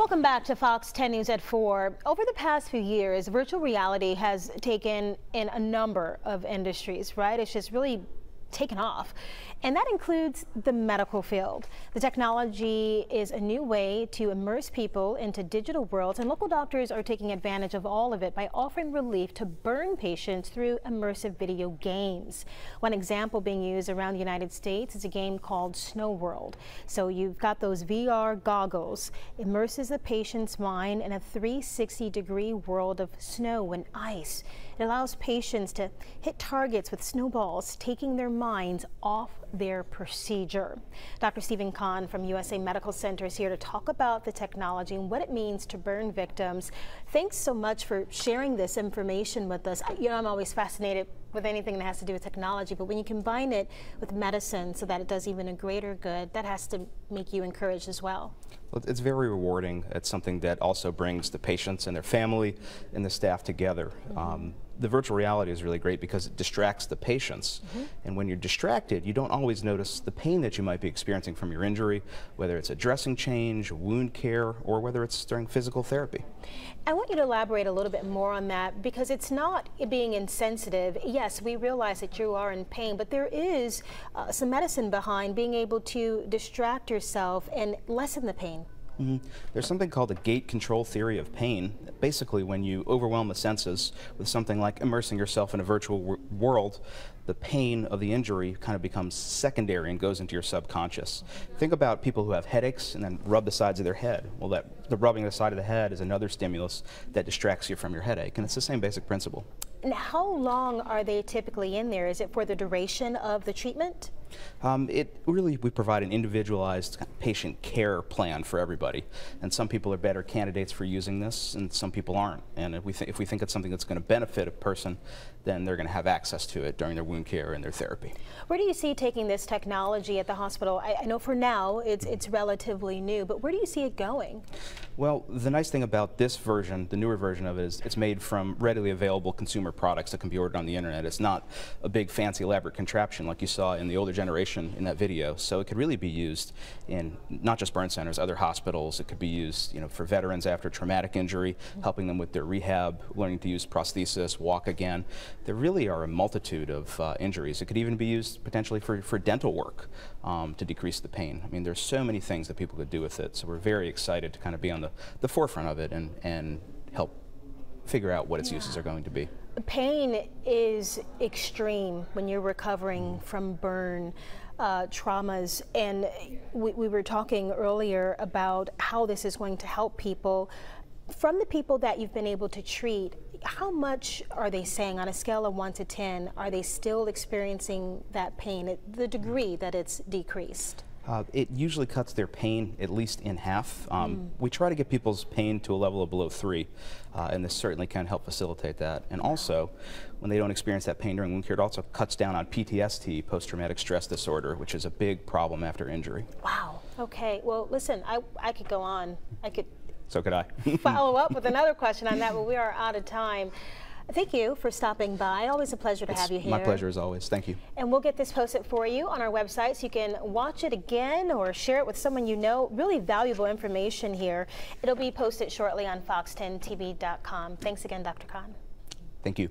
Welcome back to Fox 10 News at 4. Over the past few years, virtual reality has taken in a number of industries, right? It's just really taken off. And that includes the medical field. The technology is a new way to immerse people into digital worlds, and local doctors are taking advantage of all of it by offering relief to burn patients through immersive video games. One example being used around the United States is a game called Snow World. So you've got those VR goggles, immerses the patient's mind in a 360-degree world of snow and ice. It allows patients to hit targets with snowballs, taking their minds off their procedure. Dr. Stephen Kahn from USA Medical Center is here to talk about the technology and what it means to burn victims. Thanks so much for sharing this information with us. You know, I'm always fascinated with anything that has to do with technology, but when you combine it with medicine so that it does even a greater good, that has to make you encouraged as well. Well, it's very rewarding. It's something that also brings the patients and their family and the staff together. The virtual reality is really great because it distracts the patients. And when you're distracted, you don't always notice the pain that you might be experiencing from your injury, whether it's a dressing change, wound care, or whether it's during physical therapy. I want you to elaborate a little bit more on that, because it's not being insensitive. Yes, we realize that you are in pain, but there is some medicine behind being able to distract yourself and lessen the pain. There's something called the gate control theory of pain. Basically, when you overwhelm the senses with something like immersing yourself in a virtual world, the pain of the injury kind of becomes secondary and goes into your subconscious. Think about people who have headaches and then rub the sides of their head. Well, the rubbing the side of the head is another stimulus that distracts you from your headache, and it's the same basic principle. And how long are they typically in there? Is it for the duration of the treatment? We provide an individualized patient care plan for everybody, and some people are better candidates for using this and some people aren't. And if we think it's something that's going to benefit a person, then they're going to have access to it during their wound care and their therapy. Where do you see taking this technology at the hospital? I know for now it's relatively new, but where do you see it going? Well, the nice thing about this version, the newer version of it, is it's made from readily available consumer products that can be ordered on the internet. It's not a big fancy elaborate contraption like you saw in the older generation in that video. So it could really be used in not just burn centers, other hospitals. It could be used, for veterans after traumatic injury, helping them with their rehab, learning to use prosthesis, walk again. There really are a multitude of injuries. It could even be used potentially for dental work to decrease the pain. I mean, there's so many things that people could do with it. So we're very excited to kind of be on the forefront of it and help figure out what its uses are going to be. Pain is extreme when you're recovering from burn traumas, and we were talking earlier about how this is going to help people. From the people that you've been able to treat, how much are they saying on a scale of 1 to 10, are they still experiencing that pain, the degree that it's decreased? It usually cuts their pain at least in half. We try to get people's pain to a level of below 3, and this certainly can help facilitate that. And also, when they don't experience that pain during wound care, it also cuts down on PTSD, post-traumatic stress disorder, which is a big problem after injury. Wow. Okay. Well, listen, I could go on. So could I. Follow up with another question on that, but we are out of time. Thank you for stopping by. Always a pleasure to have you here. My pleasure as always. Thank you. And we'll get this posted for you on our website so you can watch it again or share it with someone you know. Really valuable information here. It'll be posted shortly on fox10tv.com. Thanks again, Dr. Kahn. Thank you.